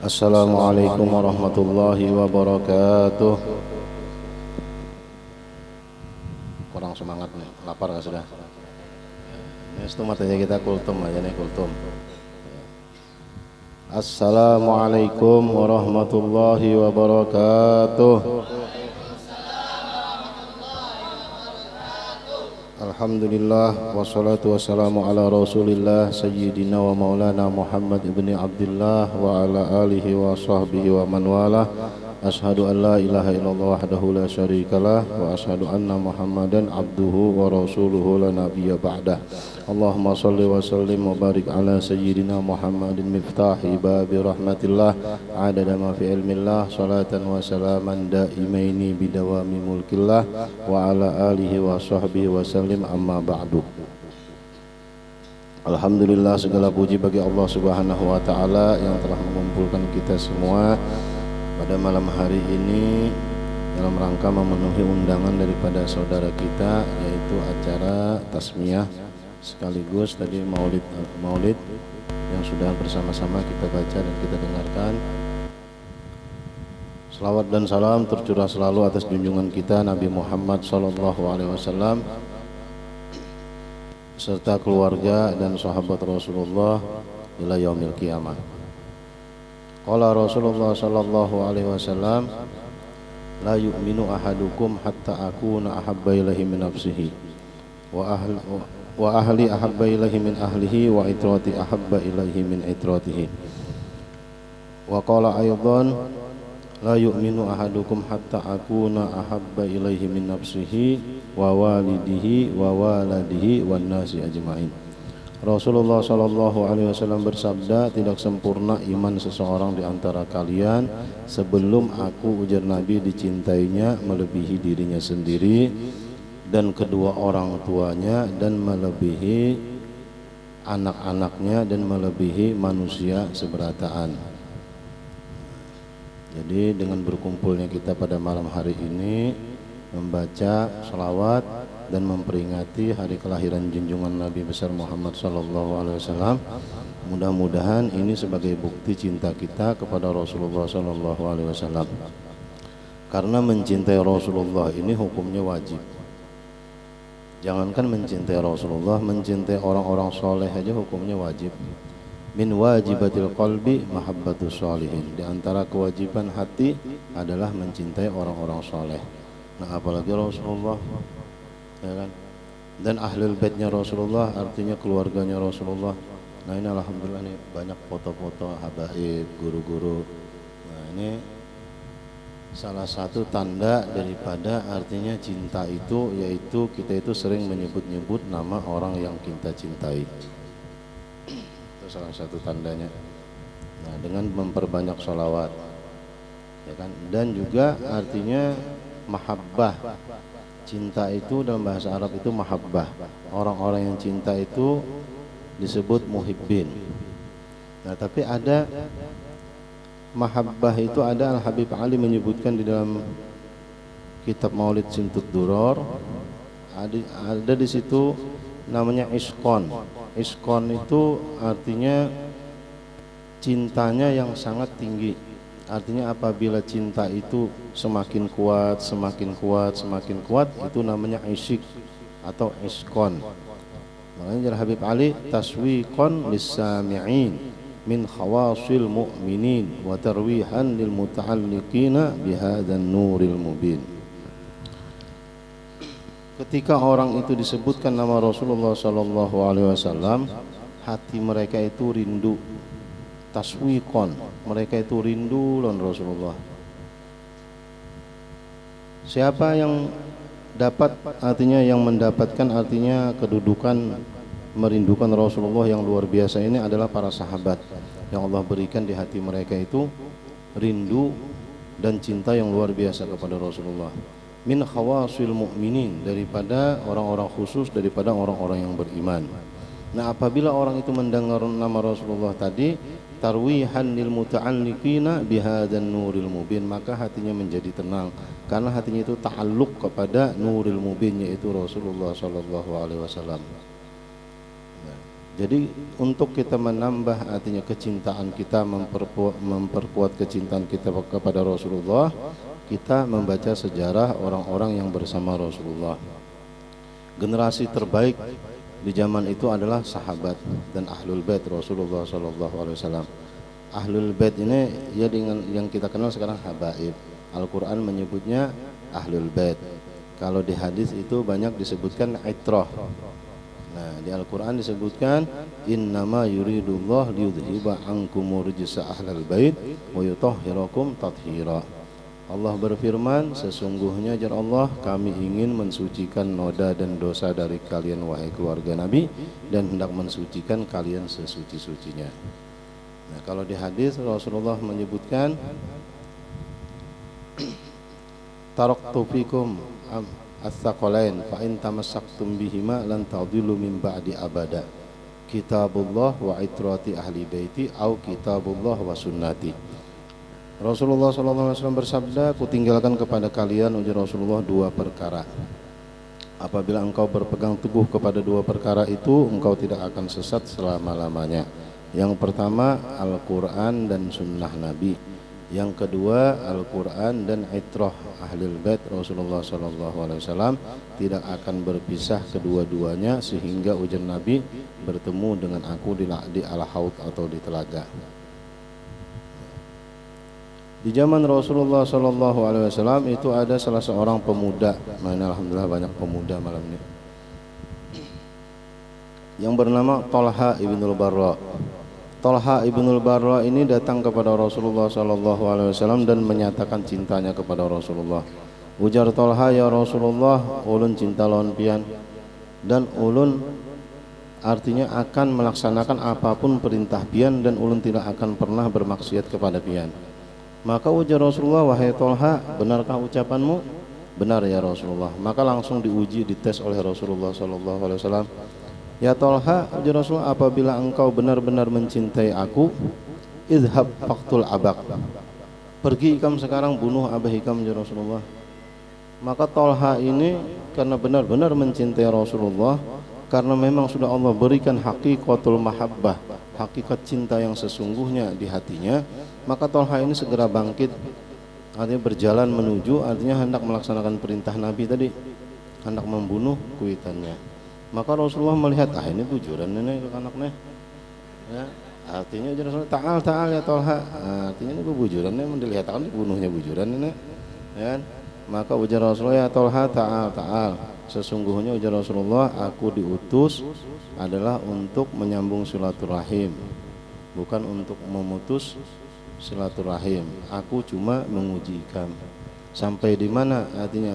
Assalamualaikum warahmatullahi wabarakatuh. Kurang semangat nih, lapar nggak sudah? Ini setumat aja kita kultum aja nih kultum. Assalamualaikum warahmatullahi wabarakatuh. Alhamdulillah wassalatu wassalamu ala rasulillah sayyidina wa maulana Muhammad ibni Abdullah wa ala alihi wa sahbihi wa man wala. Ashhadu an la ilaha illallah wahdahu la syarikalah wa ashhadu anna Muhammadan abduhu wa rasuluhu la nabiyya ba'dah. Allahumma salli wa sallim wa barik ala sayyidina Muhammadin miftahi babi rahmatillah adada ma fi ilmillah salatan wa salaman daimaini bidawami mulkillah wa ala alihi wa sahbihi wa sallim amma ba'du. Alhamdulillah, segala puji bagi Allah Subhanahu wa taala yang telah mengumpulkan kita semua pada malam hari ini dalam rangka memenuhi undangan daripada saudara kita, yaitu acara tasmiyah sekaligus tadi maulid yang sudah bersama-sama kita baca dan kita dengarkan. Selawat dan salam tercurah selalu atas junjungan kita Nabi Muhammad SAW serta keluarga dan sahabat Rasulullah ila yaumil qiyamah. Qala Rasulullah sallallahu alaihi wasallam, la yu'minu ahadukum hatta akuna ahabba ilaihi min nafsihi wa ahli ahabba ilaihi min ahlihi wa itrati ahabba ilaihi min itratihi. Wa qala aydan, la yu'minu ahadukum hatta akuna ahabba ilaihi min nafsihi wa walidihi wa waladihi wan nasi ajma'in. Rasulullah sallallahu alaihi wasallam bersabda, tidak sempurna iman seseorang di antara kalian sebelum aku, ujar Nabi, dicintainya melebihi dirinya sendiri dan kedua orang tuanya dan melebihi anak-anaknya dan melebihi manusia seberataan. Jadi dengan berkumpulnya kita pada malam hari ini membaca sholawat dan memperingati hari kelahiran junjungan Nabi besar Muhammad sallallahu alaihi wasallam, mudah-mudahan ini sebagai bukti cinta kita kepada Rasulullah sallallahu alaihi wasallam. Karena mencintai Rasulullah ini hukumnya wajib. Jangankan mencintai Rasulullah, mencintai orang-orang soleh aja hukumnya wajib. Min wajibatil qalbi mahabbatus sholihin. Di antara kewajiban hati adalah mencintai orang-orang soleh. Nah, apalagi Rasulullah, ya kan? Dan ahlul baitnya Rasulullah, artinya keluarganya Rasulullah. Nah, ini alhamdulillah nih banyak foto-foto habaib, guru-guru. Nah, ini salah satu tanda daripada artinya cinta itu, yaitu kita itu sering menyebut-nyebut nama orang yang kita cintai. Itu salah satu tandanya. Nah, dengan memperbanyak sholawat, ya kan? Dan juga artinya mahabbah. Cinta itu dalam bahasa Arab itu mahabbah. Orang-orang yang cinta itu disebut muhibbin. Nah, tapi ada mahabbah itu, ada Al-Habib Ali menyebutkan di dalam kitab Maulid Simtud Duror, ada di situ namanya iskon. Iskon itu artinya cintanya yang sangat tinggi. Artinya apabila cinta itu semakin kuat, semakin kuat, semakin kuat, itu namanya isyik atau iskon. Makanya Habib Ali, taswiqan lis-sami'in min khawasil mu'minin wa tarwihan lil muta'alliqina bihadzan nuril mubin. Ketika orang itu disebutkan nama Rasulullah sallallahu alaihi wasallam, hati mereka itu rindu. Taswiqan, mereka itu rindu lawan Rasulullah. Siapa yang dapat, artinya yang mendapatkan artinya kedudukan merindukan Rasulullah yang luar biasa ini adalah para sahabat yang Allah berikan di hati mereka itu rindu dan cinta yang luar biasa kepada Rasulullah. Min khawasil mu'minin, daripada orang-orang khusus, daripada orang-orang yang beriman. Nah, apabila orang itu mendengar nama Rasulullah tadi, tarwihan lil muta'alliqina bihadzan nuril mubin, maka hatinya menjadi tenang karena hatinya itu ta'alluq kepada nuril mubin, yaitu Rasulullah sallallahu alaihi wasallam. Jadi untuk kita menambah artinya kecintaan kita, memperkuat kecintaan kita kepada Rasulullah, kita membaca sejarah orang-orang yang bersama Rasulullah. Generasi terbaik di zaman itu adalah sahabat dan ahlul bait Rasulullah SAW. Ahlul bait ini ya dengan yang kita kenal sekarang habaib. Al-Quran menyebutnya ahlul bait. Kalau di hadis itu banyak disebutkan itrah. Nah, di Al-Quran disebutkan innama yuridullah liyudhiba ankumur rijsa ahlal bait wa yutahhirakum tathira. Allah berfirman, sesungguhnya jar Allah, kami ingin mensucikan noda dan dosa dari kalian wahai keluarga Nabi, dan hendak mensucikan kalian sesuci-sucinya. Nah, kalau di hadis Rasulullah menyebutkan taraktu fikum as-saqalain fa in tamassaktum bihima lan tadillu min ba'di abada, kitabullah wa itrati ahli baiti au kitabullah wa sunnati. Rasulullah SAW bersabda, kutinggalkan kepada kalian, ujar Rasulullah, dua perkara. Apabila engkau berpegang teguh kepada dua perkara itu, engkau tidak akan sesat selama-lamanya. Yang pertama Al-Quran dan sunnah Nabi. Yang kedua Al-Quran dan itrah ahlul bait Rasulullah SAW, tidak akan berpisah kedua-duanya sehingga ujar Nabi bertemu dengan aku di al-haud atau di telaga. Di zaman Rasulullah SAW itu ada salah seorang pemuda, mana alhamdulillah banyak pemuda malam ini, yang bernama Thalha ibnul Barra. Thalha ibnul Barra ini datang kepada Rasulullah SAW dan menyatakan cintanya kepada Rasulullah. Ujar Thalha, ya Rasulullah, ulun cinta lawan pian, dan ulun artinya akan melaksanakan apapun perintah pian, dan ulun tidak akan pernah bermaksiat kepada pian. Maka ujar Rasulullah, wahai Thalha, benarkah ucapanmu? Benar ya Rasulullah. Maka langsung diuji, dites oleh Rasulullah SAW. Ya Thalha, ujar Rasulullah, apabila engkau benar-benar mencintai aku, idhab faqtul abak, pergi ikam sekarang bunuh abah ikam, ujar Rasulullah. Maka Thalha ini karena benar-benar mencintai Rasulullah, karena memang sudah Allah berikan hakikatul mahabbah, hakikat cinta yang sesungguhnya di hatinya, maka Thalha ini segera bangkit, artinya berjalan menuju, artinya hendak melaksanakan perintah Nabi tadi, hendak membunuh kuitannya. Maka Rasulullah melihat, ini bujuran ini ke anaknya, ya, artinya Rasulullah, ta'al ya Thalha, artinya ini bujuran ini, dilihat akan dibunuhnya bujuran ini, ya. Maka ujar Rasulullah, ya Thalha, ta'al, sesungguhnya ujar Rasulullah, aku diutus adalah untuk menyambung silaturahim, bukan untuk memutus silaturahim. Aku cuma menguji ikam sampai di mana artinya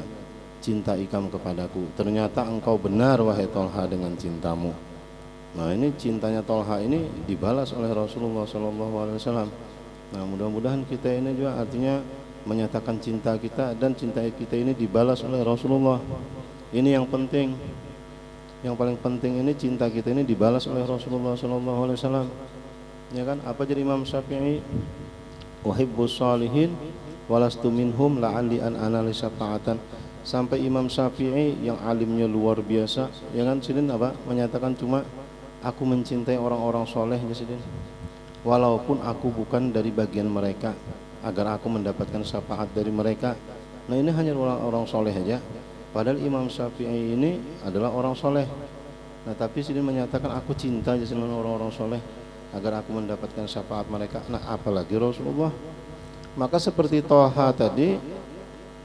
cinta ikam kepadaku. Ternyata engkau benar wahai Thalha dengan cintamu. Nah, ini cintanya Thalha ini dibalas oleh Rasulullah SAW. Nah, mudah-mudahan kita ini juga artinya menyatakan cinta kita, dan cinta kita ini dibalas oleh Rasulullah. Ini yang penting. Yang paling penting ini cinta kita ini dibalas oleh Rasulullah SAW. Ya kan? Apa jadi Imam Syafi'i? Uhibbus salihin walastu minhum la'alli an analisa ta'atan. Sampai Imam Syafi'i yang alimnya luar biasa, ya kan, sidin apa? Menyatakan cuma aku mencintai orang-orang soleh, ya sidin, walaupun aku bukan dari bagian mereka, agar aku mendapatkan syafaat dari mereka. Nah, ini hanya orang-orang soleh aja. Padahal Imam Syafi'i ini adalah orang soleh. Nah, tapi sidin menyatakan aku cinta aja sama orang-orang soleh, agar aku mendapatkan syafaat mereka. Nah, apalagi Rasulullah. Maka seperti Thalha tadi,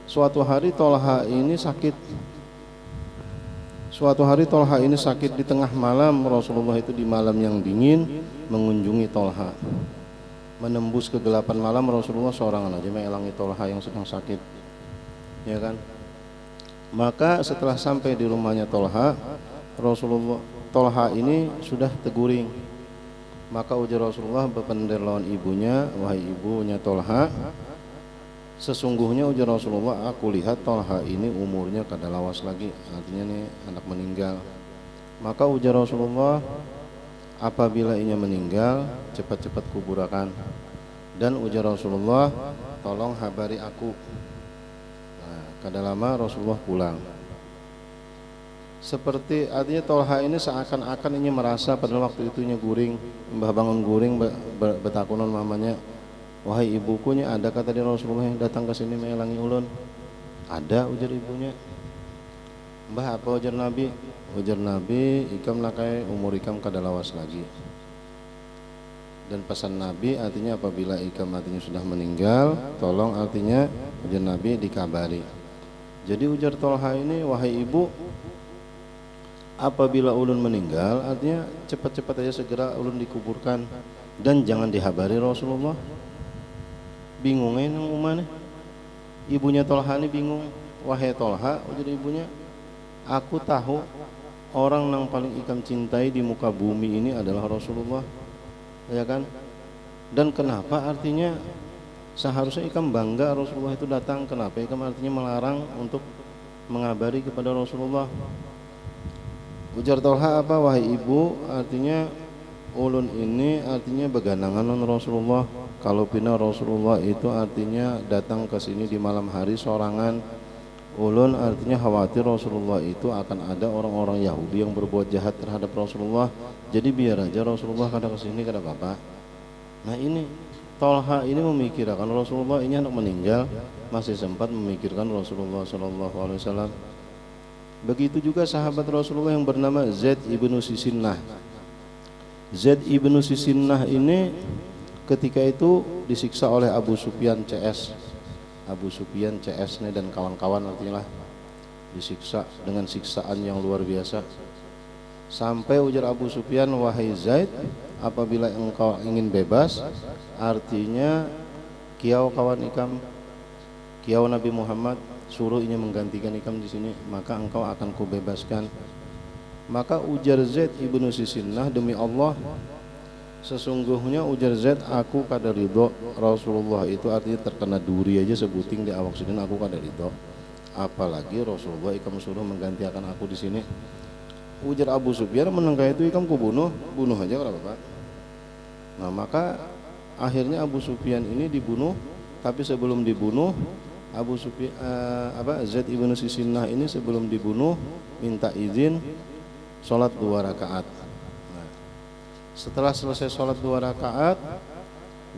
suatu hari Thalha ini sakit. Suatu hari Thalha ini sakit di tengah malam. Rasulullah itu di malam yang dingin mengunjungi Thalha. Menembus kegelapan malam, Rasulullah seorang aja mengelangi Thalha yang sedang sakit, ya kan. Maka setelah sampai di rumahnya Thalha Thalha ini sudah teguring. Maka ujar Rasulullah berpendar lawan ibunya, wahai ibunya Thalha, sesungguhnya ujar Rasulullah, aku lihat Thalha ini umurnya kada lawas lagi, artinya nih anak meninggal. Maka ujar Rasulullah, apabila ia meninggal, cepat-cepat kuburakan. Dan ujar Rasulullah, tolong habari aku. Nah, kada lama Rasulullah pulang. Seperti artinya Tolha ini seakan-akan ini merasa pada waktu itunya guring, Mbah Bangun guring betakunan mamanya, wahai ibuku nya ada kata di Rasulullah yang datang ke sini melangi ulun. Ada, ujar ibunya. Mbah apa ujar Nabi? Ujar Nabi, ikam lakai umur ikam kada lawas lagi. Dan pesan Nabi artinya apabila ikam artinya sudah meninggal, tolong artinya ujar Nabi dikabari. Jadi ujar Tolha ini, wahai ibu, apabila ulun meninggal artinya cepat-cepat aja segera ulun dikuburkan dan jangan dihabari Rasulullah. Bingungin yang umane. Ibunya Tolha ini bingung. Wahai Tolha, ujar ibunya, aku tahu orang yang paling ikam cintai di muka bumi ini adalah Rasulullah, ya kan? Dan kenapa artinya seharusnya ikam bangga Rasulullah itu datang, kenapa ikam artinya melarang untuk mengabari kepada Rasulullah? Ujar Tolha apa? Wahai ibu, artinya ulun ini artinya begandangan dengan Rasulullah. Kalau pina Rasulullah itu artinya datang ke sini di malam hari sorangan, ulun artinya khawatir Rasulullah itu akan ada orang-orang Yahudi yang berbuat jahat terhadap Rasulullah. Jadi biar aja Rasulullah kada kesini kada apa-apa. Nah ini Tolha ini memikirkan Rasulullah ini anak meninggal, masih sempat memikirkan Rasulullah Shallallahu Alaihi Wasallam. Begitu juga sahabat Rasulullah yang bernama Zaid ibnu Sisinnah. Zaid ibnu Sisinnah ini ketika itu disiksa oleh Abu Sufyan CS. Abu Sufyan CS nih dan kawan-kawan artinya lah, disiksa dengan siksaan yang luar biasa. Sampai ujar Abu Sufyan, wahai Zaid, apabila engkau ingin bebas, artinya kiau kawan ikam, kiau Nabi Muhammad suruh ini menggantikan ikam di sini, maka engkau akan kubebaskan. Maka ujar Zaid ibnu Sisinnah, demi Allah, sesungguhnya ujar Zaid, aku kada ridho Rasulullah itu artinya terkena duri aja sebuting di awak sini, aku kada ridho. Apalagi Rasulullah ikam suruh menggantikan aku di sini. Ujar Abu Sufyan, menengah itu ikam ku bunuh aja kalau apa. Nah maka akhirnya Abu Sufyan ini dibunuh, tapi sebelum dibunuh Abu Sufyan Zaid ibnu Sisinnah ini sebelum dibunuh minta izin sholat 2 rakaat. Setelah selesai sholat 2 rakaat,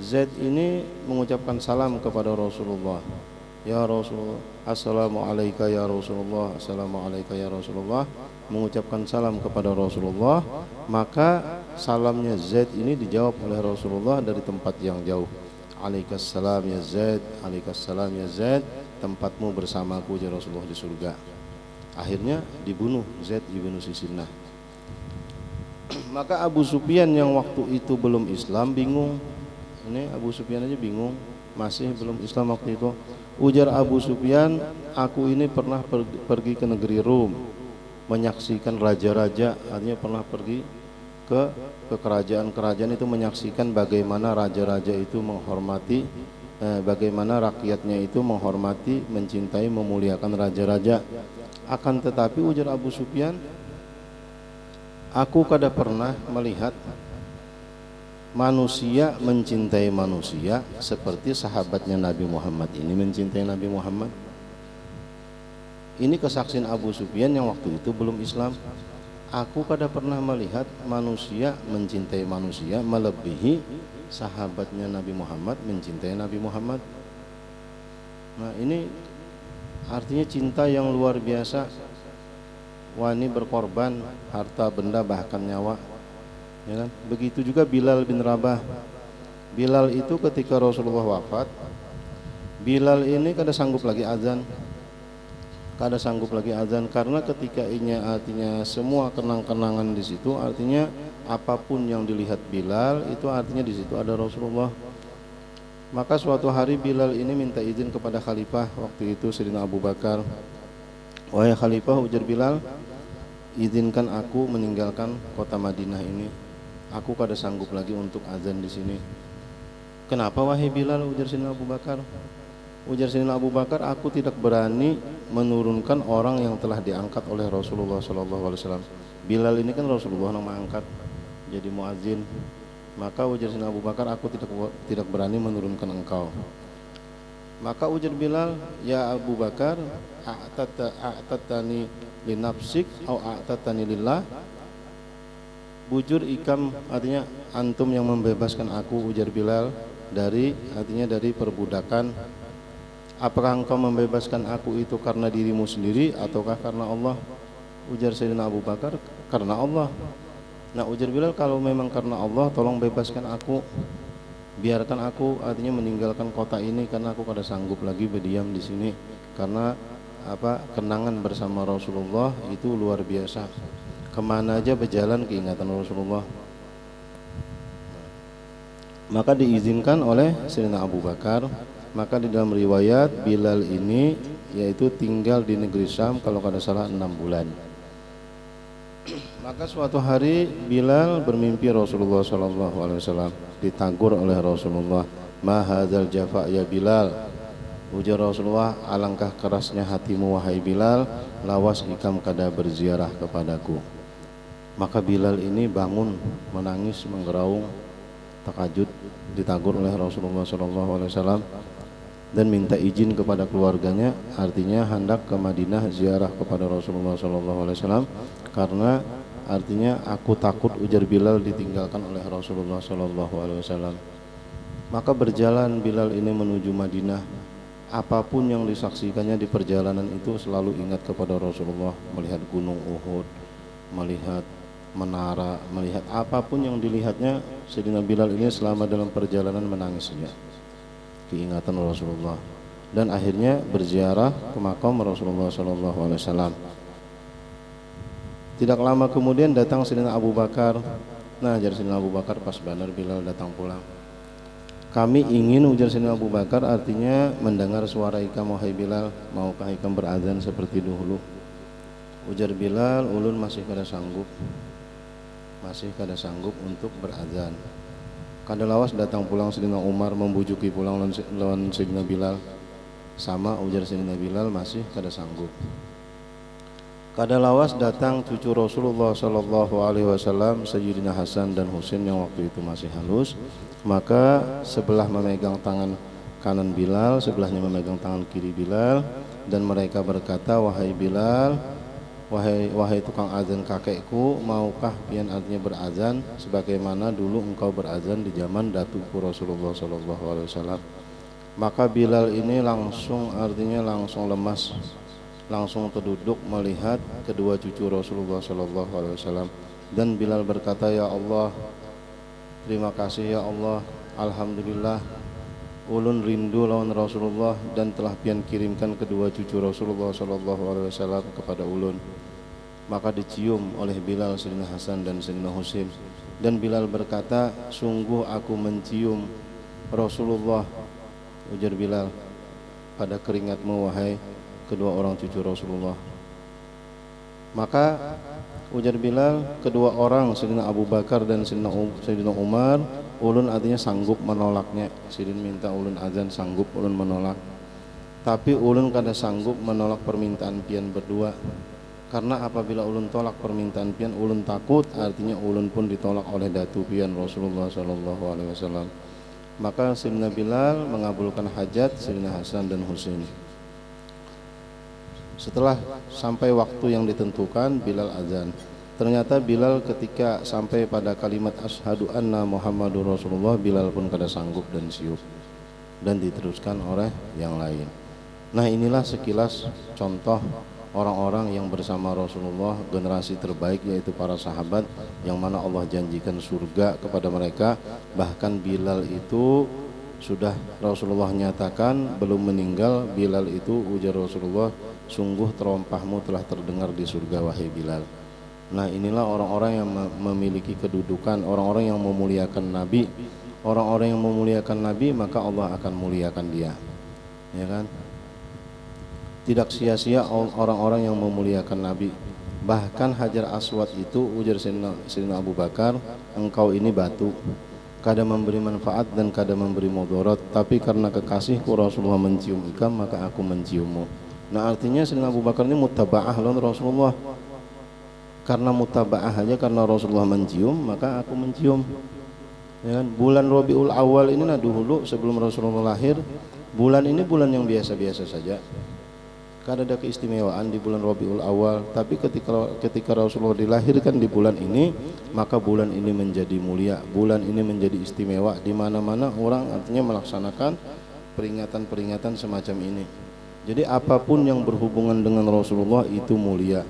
Zaid ini mengucapkan salam kepada Rasulullah. Ya Rasulullah, assalamualaikum ya Rasulullah, assalamualaikum ya Rasulullah. Mengucapkan salam kepada Rasulullah, maka salamnya Zaid ini dijawab oleh Rasulullah dari tempat yang jauh. Alaikassalam ya Zaid, alaikassalam ya Zaid, tempatmu bersamaku ya Rasulullah di surga. Akhirnya dibunuh Zaid ibnu Sisinnah. Maka Abu Sufyan yang waktu itu belum Islam bingung. Ini Abu Sufyan aja bingung, masih belum Islam waktu itu. Ujar Abu Sufyan, aku ini pernah pergi ke negeri Rum, menyaksikan raja-raja, artinya pernah pergi ke kerajaan-kerajaan itu, menyaksikan bagaimana raja-raja itu menghormati, bagaimana rakyatnya itu menghormati, mencintai, memuliakan raja-raja. Akan tetapi ujar Abu Sufyan, aku kada pernah melihat manusia mencintai manusia seperti sahabatnya Nabi Muhammad ini mencintai Nabi Muhammad. Ini kesaksian Abu Sufyan yang waktu itu belum Islam. Aku kada pernah melihat manusia mencintai manusia melebihi sahabatnya Nabi Muhammad mencintai Nabi Muhammad. Nah ini artinya cinta yang luar biasa. Wani berkorban harta benda bahkan nyawa, ya kan? Begitu juga Bilal bin Rabah. Bilal itu ketika Rasulullah wafat, Bilal ini kada sanggup lagi azan, karena ketika ini artinya semua kenang-kenangan di situ, artinya apapun yang dilihat Bilal itu artinya di situ ada Rasulullah. Maka suatu hari Bilal ini minta izin kepada khalifah waktu itu Sayyidina Abu Bakar. Wahai khalifah, ujar Bilal, izinkan aku meninggalkan kota Madinah ini. Aku kada sanggup lagi untuk azan di sini. Kenapa wahai Bilal? Ujar Sayyidina Abu Bakar. Ujar Sayyidina Abu Bakar, aku tidak berani menurunkan orang yang telah diangkat oleh Rasulullah SAW. Bilal ini kan Rasulullah yang mengangkat jadi muadzin. Maka ujar Sayyidina Abu Bakar, aku tidak berani menurunkan engkau. Maka ujar Bilal, ya Abu Bakar, a'tatani li nafsik au a'tatani lillah. Bujur ikam artinya antum yang membebaskan aku, ujar Bilal, dari artinya dari perbudakan. Apakah engkau membebaskan aku itu karena dirimu sendiri ataukah karena Allah? Ujar Sayyidina Abu Bakar, karena Allah. Nah, ujar Bilal, kalau memang karena Allah, tolong bebaskan aku, biarkan aku artinya meninggalkan kota ini karena aku kada sanggup lagi berdiam di sini. Karena kenangan bersama Rasulullah itu luar biasa. Kemana aja berjalan keingatan Rasulullah. Maka diizinkan oleh Sayyidina Abu Bakar. Maka di dalam riwayat Bilal ini yaitu tinggal di negeri Syam kalau kada salah 6 bulan. Maka suatu hari Bilal bermimpi Rasulullah SAW. Ditagur oleh Rasulullah, "Ma hadzal jafa ya Bilal?" Ujar Rasulullah, "Alangkah kerasnya hatimu wahai Bilal, lawas ikam kada berziarah kepadaku." Maka Bilal ini bangun, menangis, menggeraung, takajud, ditagur oleh Rasulullah SAW dan minta izin kepada keluarganya, artinya hendak ke Madinah ziarah kepada Rasulullah SAW, karena artinya aku takut, ujar Bilal, ditinggalkan oleh Rasulullah SAW. Maka berjalan Bilal ini menuju Madinah. Apapun yang disaksikannya di perjalanan itu selalu ingat kepada Rasulullah, melihat gunung Uhud, melihat menara, melihat apapun yang dilihatnya. Sayyidina Bilal ini selama dalam perjalanan menangisnya, keingatan Rasulullah, dan akhirnya berziarah ke makam Rasulullah SAW. Tidak lama kemudian datang Sayyidina Abu Bakar. Nah, jadi Sayyidina Abu Bakar pas benar Bilal datang pulang. Kami ingin, ujar Sayyidina Abu Bakar, artinya mendengar suara ikam wahai Bilal, maukah ikam berazan seperti dahulu? Ujar Bilal, ulun masih kada sanggup untuk berazan. Kada lawas datang pulang Sayyidina Umar membujuki pulang lawan Sayyidina Bilal. Sama, ujar Sayyidina Bilal, masih kada sanggup. Kada lawas datang cucu Rasulullah SAW, Sayyidina Hasan dan Husain yang waktu itu masih halus. Maka sebelah memegang tangan kanan Bilal, sebelahnya memegang tangan kiri Bilal, dan mereka berkata, "Wahai Bilal, wahai tukang azan kakekku, maukah pian artinya berazan sebagaimana dulu engkau berazan di zaman datuku Rasulullah SAW?" Maka Bilal ini langsung lemas, langsung terduduk melihat kedua cucu Rasulullah SAW. Dan Bilal berkata, "Ya Allah, terima kasih ya Allah, alhamdulillah, ulun rindu lawan Rasulullah dan telah pian kirimkan kedua cucu Rasulullah SAW kepada ulun." Maka dicium oleh Bilal Sayyidina Hasan dan Sayyidina Husain, dan Bilal berkata, "Sungguh aku mencium Rasulullah," ujar Bilal, "pada keringatmu wahai kedua orang cucu Rasulullah." Maka ujar Bilal, kedua orang Sayyidina Abu Bakar dan Sayyidina Umar, ulun artinya sanggup menolaknya. Sidin minta ulun azan, sanggup ulun menolak. Tapi ulun kada sanggup menolak permintaan pian berdua. Karena apabila ulun tolak permintaan pian, ulun takut artinya ulun pun ditolak oleh datu pian Rasulullah SAW. Maka Sayyidina Bilal mengabulkan hajat Sayyidina Hasan dan Husain. Setelah sampai waktu yang ditentukan, Bilal azan. Ternyata Bilal ketika sampai pada kalimat asyhadu anna Muhammadur Rasulullah, Bilal pun kada sanggup dan siup, dan diteruskan oleh yang lain. Nah, inilah sekilas contoh orang-orang yang bersama Rasulullah, generasi terbaik, yaitu para sahabat yang mana Allah janjikan surga kepada mereka. Bahkan Bilal itu sudah Rasulullah nyatakan belum meninggal, Bilal itu, ujar Rasulullah, "Sungguh terompahmu telah terdengar di surga wahai Bilal." Nah, inilah orang-orang yang memiliki kedudukan, orang-orang yang memuliakan Nabi. Orang-orang yang memuliakan Nabi, maka Allah akan muliakan dia, ya kan? Tidak sia-sia orang-orang yang memuliakan Nabi. Bahkan Hajar Aswad itu, ujar Sayyidina Abu Bakar, "Engkau ini batu, kada memberi manfaat dan kada memberi mudarat, tapi karena kekasihku Rasulullah mencium ikam, maka aku menciummu." Nah, artinya Sayyidina Abu Bakar ini mutaba'ah lawan Rasulullah. Karena mutaba'ah aja, karena Rasulullah mencium, maka aku mencium, ya kan? Bulan Rabiul Awal ini, nah dulu sebelum Rasulullah lahir, bulan ini bulan yang biasa-biasa saja. Karena ada keistimewaan di bulan Rabiul Awal, tapi ketika Rasulullah dilahirkan di bulan ini, maka bulan ini menjadi mulia, bulan ini menjadi istimewa. Di mana-mana orang artinya melaksanakan peringatan-peringatan semacam ini. Jadi apapun yang berhubungan dengan Rasulullah itu mulia,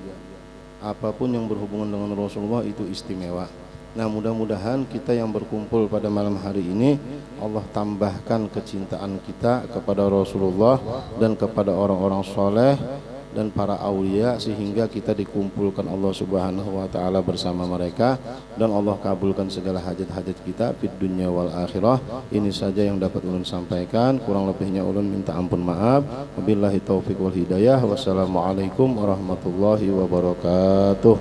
apapun yang berhubungan dengan Rasulullah itu istimewa. Nah, mudah-mudahan kita yang berkumpul pada malam hari ini, Allah tambahkan kecintaan kita kepada Rasulullah dan kepada orang-orang soleh dan para aulia, sehingga kita dikumpulkan Allah Subhanahu wa taala bersama mereka, dan Allah kabulkan segala hajat-hajat kita fid dunya wal akhirah. Ini saja yang dapat ulun sampaikan, kurang lebihnya ulun minta ampun maaf. Wabillahi taufik wal hidayah. Wassalamualaikum warahmatullahi wabarakatuh.